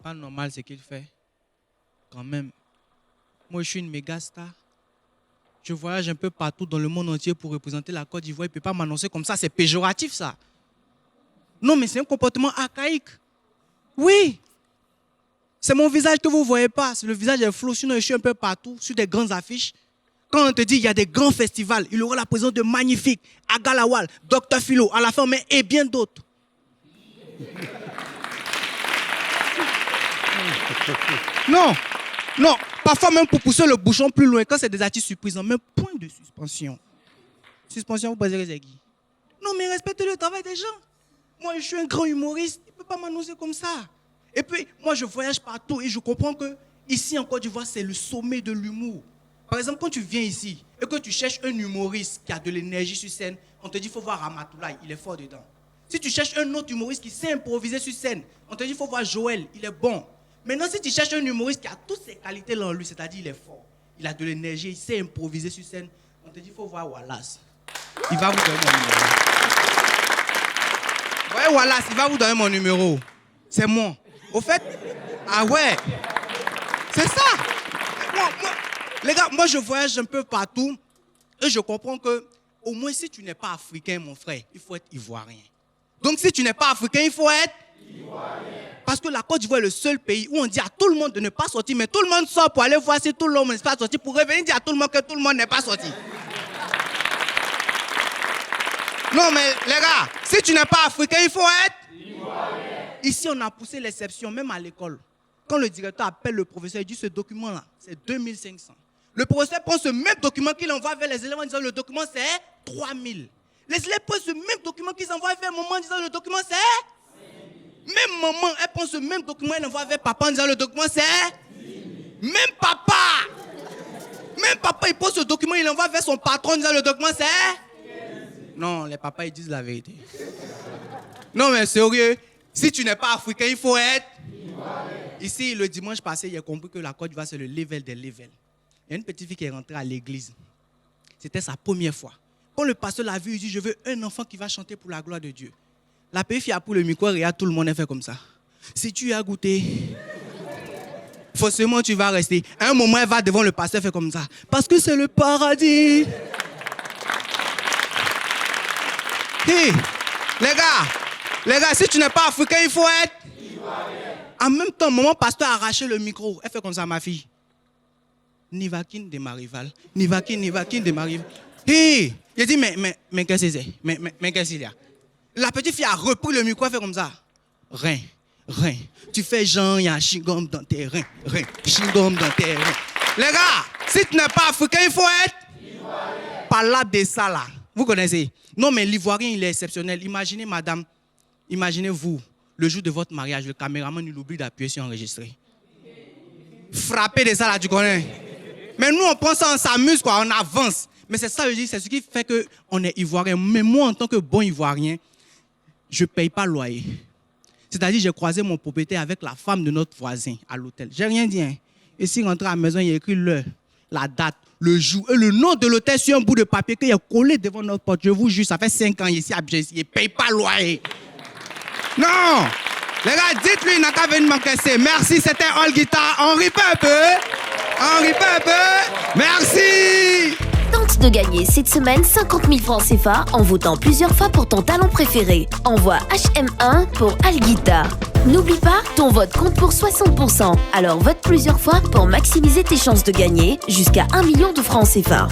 pas normal ce qu'il fait. Quand même. Moi, je suis une méga star. Je voyage un peu partout dans le monde entier pour représenter la Côte d'Ivoire. Il ne peut pas m'annoncer comme ça. C'est péjoratif, ça. Non, mais c'est un comportement archaïque. Oui. C'est mon visage que vous ne voyez pas. Le visage est flou. Sinon, je suis un peu partout, sur des grandes affiches. Quand on te dit qu'il y a des grands festivals, il y aura la présence de magnifiques, Agalawal, Dr Philo, à la fin, mais et bien d'autres. Non, non, parfois même pour pousser le bouchon plus loin, quand c'est des artistes surprisants, même point de suspension. Suspension, vous pensez que c'est qui? Non, mais respectez le travail des gens. Moi, je suis un grand humoriste, il ne peut pas m'annoncer comme ça. Et puis, moi, je voyage partout et je comprends que ici en Côte d'Ivoire, c'est le sommet de l'humour. Par exemple, quand tu viens ici et que tu cherches un humoriste qui a de l'énergie sur scène, on te dit qu'il faut voir Ramatoulaye, il est fort dedans. Si tu cherches un autre humoriste qui sait improviser sur scène, on te dit qu'il faut voir Joël, il est bon. Maintenant, si tu cherches un humoriste qui a toutes ces qualités-là en lui, c'est-à-dire il est fort, il a de l'énergie, il sait improviser sur scène, on te dit qu'il faut voir Wallace. Il va vous donner mon numéro. Vous voyez Wallace, il va vous donner mon numéro. C'est moi. Au fait, ah ouais, c'est ça. Les gars, moi je voyage un peu partout et je comprends que au moins si tu n'es pas africain, mon frère, il faut être ivoirien. Donc si tu n'es pas africain, il faut être ivoirien. Parce que la Côte d'Ivoire est le seul pays où on dit à tout le monde de ne pas sortir, mais tout le monde sort pour aller voir si tout le monde n'est pas sorti, pour revenir dire à tout le monde que tout le monde n'est pas sorti. Non mais les gars, si tu n'es pas africain, il faut être ivoirien. Ici on a poussé l'exception, même à l'école. Quand le directeur appelle le professeur, il dit ce document-là, c'est 2500. Le professeur prend ce même document qu'il envoie vers les élèves en disant le document c'est 3000. Les élèves prennent ce même document qu'ils envoient vers maman en disant le document c'est 5000. Même maman, elle prend ce même document, elle envoie vers papa en disant le document c'est 10 000. Même papa, il pose ce document, il envoie vers son patron en disant le document c'est 15 000. Non, les papas, ils disent la vérité. Non, mais sérieux, si tu n'es pas africain, il faut être ivoirien. Ici, le dimanche passé, il a compris que la Côte d'Ivoire, c'est le level des levels. Il y a une petite fille qui est rentrée à l'église. C'était sa première fois. Quand le pasteur l'a vu, il dit, je veux un enfant qui va chanter pour la gloire de Dieu. La petite fille a pris le micro et tout le monde a fait comme ça. Si tu as goûté, forcément tu vas rester. À un moment, elle va devant le pasteur faire comme ça. Parce que c'est le paradis. Hey, les gars, si tu n'es pas africain, il faut être ivoirien. En même temps, maman pasteur a arraché le micro. Elle fait comme ça, ma fille. Nivakin de Marival. Nivakin de Marival. Hé! J'ai dit, mais qu'est-ce que c'est? Mais qu'est-ce qu'il y a? La petite fille a repris le micro, elle fait comme ça. Rien. Tu fais genre, il y a un chewing-gum dans tes reins. Chewing-gum dans tes reins. Les gars, si tu n'es pas africain, il faut être ivoirien. Palabre de ça là. Vous connaissez? Non, mais l'ivoirien, il est exceptionnel. Imaginez, madame, imaginez-vous, le jour de votre mariage, le caméraman, il oublie d'appuyer sur enregistrer. Frapper de ça là, tu connais? Mais nous, on prend ça, on s'amuse, quoi, on avance. Mais c'est ça, je dis, c'est ce qui fait qu'on est ivoirien. Mais moi, en tant que bon ivoirien, je ne paye pas loyer. C'est-à-dire, j'ai croisé mon propriétaire avec la femme de notre voisin à l'hôtel. J'ai rien dit. Hein. Ici, rentré à la maison, il a écrit l'heure, la date, le jour et le nom de l'hôtel sur un bout de papier qu'il a collé devant notre porte. Je vous jure, ça fait 5 ans ici à Bjess, il ne paye pas loyer. Non! Les gars, dites-lui, il n'a qu'à venir m'encaisser. Merci, c'était All Guitar. On ripait un peu. Merci! Tente de gagner cette semaine 50 000 francs CFA en votant plusieurs fois pour ton talent préféré. Envoie HM1 pour All Guitar. N'oublie pas, ton vote compte pour 60%. Alors vote plusieurs fois pour maximiser tes chances de gagner jusqu'à 1 million de francs CFA.